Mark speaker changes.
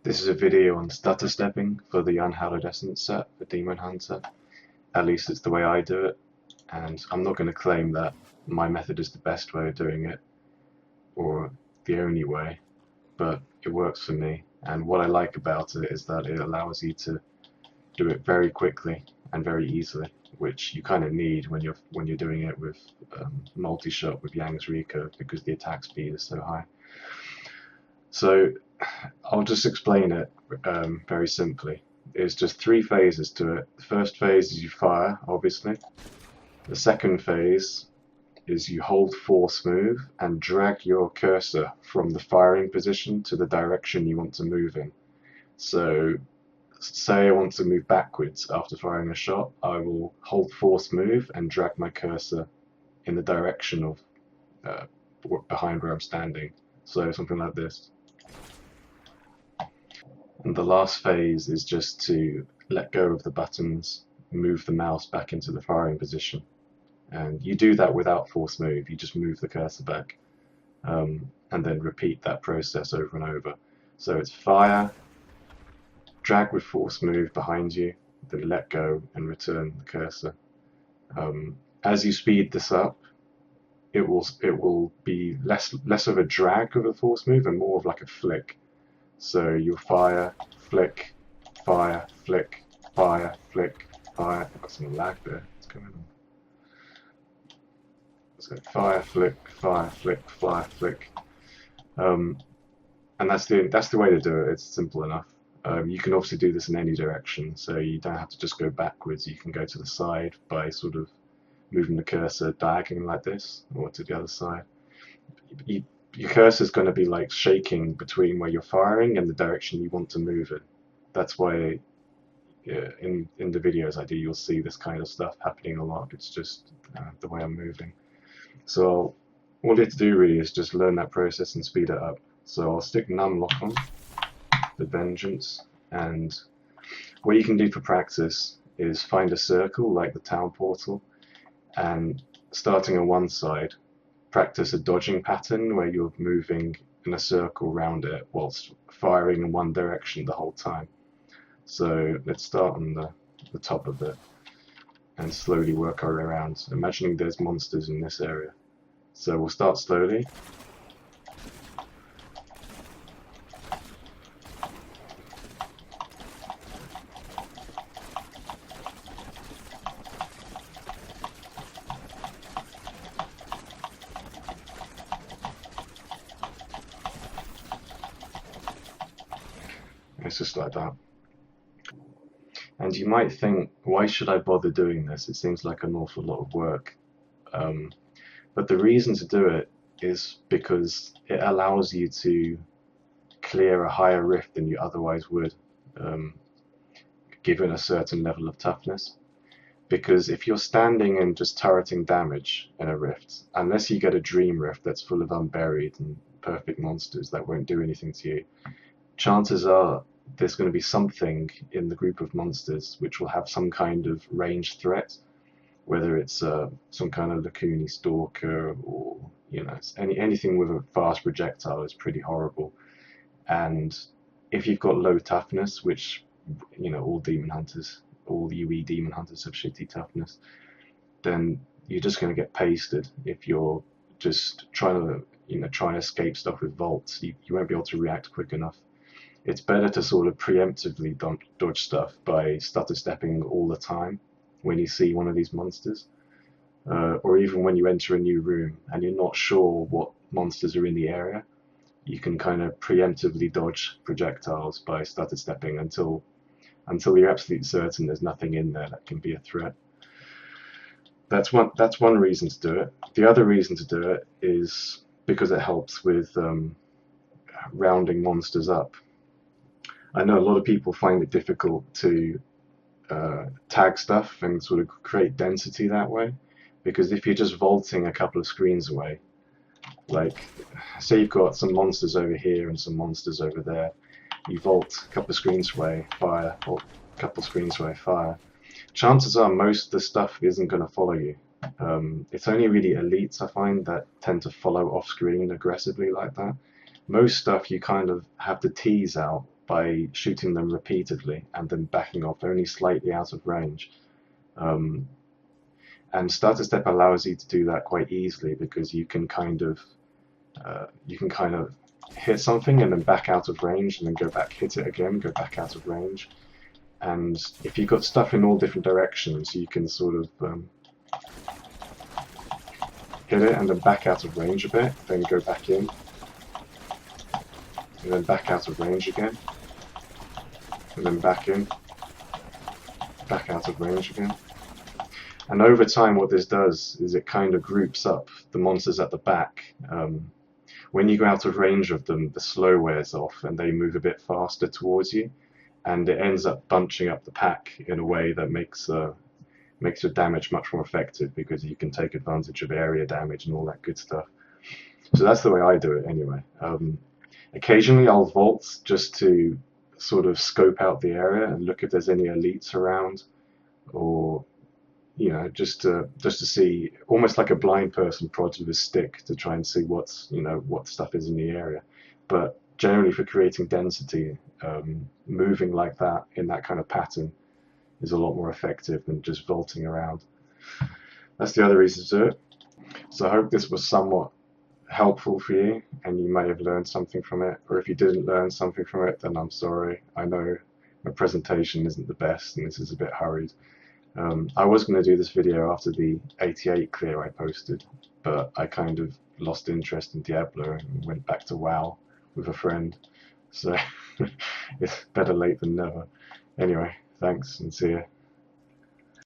Speaker 1: This is a video on stutter stepping for the Unhallowed Essence set for Demon Hunter. At least it's the way I do it, and I'm not going to claim that my method is the best way of doing it, or the only way, but it works for me, and what I like about it is that it allows you to do it very quickly and very easily, which you kind of need when you're doing it with multi-shot with Yang's Recurve, because the attack speed is so high. So I'll just explain it very simply. There's just three phases to it. The first phase is you fire, obviously. The second phase is you hold force move and drag your cursor from the firing position to the direction you want to move in. So say I want to move backwards after firing a shot, I will hold force move and drag my cursor in the direction of behind where I'm standing. So something like this. And the last phase is just to let go of the buttons, move the mouse back into the firing position. And you do that without force move, you just move the cursor back, and then repeat that process over and over. So it's fire, drag with force move behind you, then let go and return the cursor. As you speed this up, it will be less of a drag of a force move and more of like a flick. So you'll fire, flick, fire, flick, fire, flick, fire. I've got some lag there. What's going on? So fire, flick, fire, flick, fire, flick. And that's the way to do it. It's simple enough. You can obviously do this in any direction, so you don't have to just go backwards. You can go to the side by sort of moving the cursor diagonally like this, or to the other side. Your cursor is going to be like shaking between where you're firing and the direction you want to move in. That's why in the videos I do, you'll see this kind of stuff happening a lot. It's just the way I'm moving. So all you have to do really is just learn that process and speed it up. So I'll stick numlock on the Vengeance, and what you can do for practice is find a circle like the town portal, and starting on one side, practice a dodging pattern where you're moving in a circle around it whilst firing in one direction the whole time. So let's start on the top of it and slowly work our way around, imagining there's monsters in this area. So we'll start slowly. It's just like that. And you might think, why should I bother doing this? It seems like an awful lot of work. But the reason to do it is because it allows you to clear a higher rift than you otherwise would, given a certain level of toughness. Because if you're standing and just turreting damage in a rift, unless you get a dream rift that's full of unburied and perfect monsters that won't do anything to you, chances are there's going to be something in the group of monsters which will have some kind of ranged threat, whether it's some kind of Lacuni stalker, or anything with a fast projectile is pretty horrible. And if you've got low toughness, which all demon hunters, all UE demon hunters have shitty toughness, then you're just going to get pasted. If you're just trying to escape stuff with vaults, you won't be able to react quick enough. It's better to sort of preemptively dodge stuff by stutter stepping all the time when you see one of these monsters, or even when you enter a new room and you're not sure what monsters are in the area, you can kind of preemptively dodge projectiles by stutter stepping until you're absolutely certain there's nothing in there that can be a threat. That's one reason to do it. The other reason to do it is because it helps with rounding monsters up. I know a lot of people find it difficult to tag stuff and sort of create density that way, because if you're just vaulting a couple of screens away, like say you've got some monsters over here and some monsters over there, you vault a couple of screens away, fire, or a couple of screens away, fire, chances are most of the stuff isn't going to follow you. It's only really elites, I find, that tend to follow off screen aggressively like that. Most stuff you kind of have to tease out by shooting them repeatedly and then backing off only slightly out of range. And stutter step allows you to do that quite easily because you can kind of hit something and then back out of range and then go back, hit it again, go back out of range. And if you've got stuff in all different directions, you can sort of hit it and then back out of range a bit, then go back in, and then back out of range again, and then back in, back out of range again. And over time what this does is it kind of groups up the monsters at the back. When you go out of range of them, the slow wears off and they move a bit faster towards you, and it ends up bunching up the pack in a way that makes your damage much more effective because you can take advantage of area damage and all that good stuff. So that's the way I do it anyway. Occasionally I'll vault just to sort of scope out the area and look if there's any elites around, or just to see, almost like a blind person prods with a stick to try and see what stuff is in the area. But generally for creating density, moving like that in that kind of pattern is a lot more effective than just vaulting around. That's the other reason to do it. So I hope this was somewhat helpful for you and you may have learned something from it, or if you didn't learn something from it, then I'm sorry. I know my presentation isn't the best and this is a bit hurried. I was going to do this video after the 88 clear I posted, but I kind of lost interest in Diablo and went back to WoW with a friend, so it's better late than never. Anyway, thanks and see you.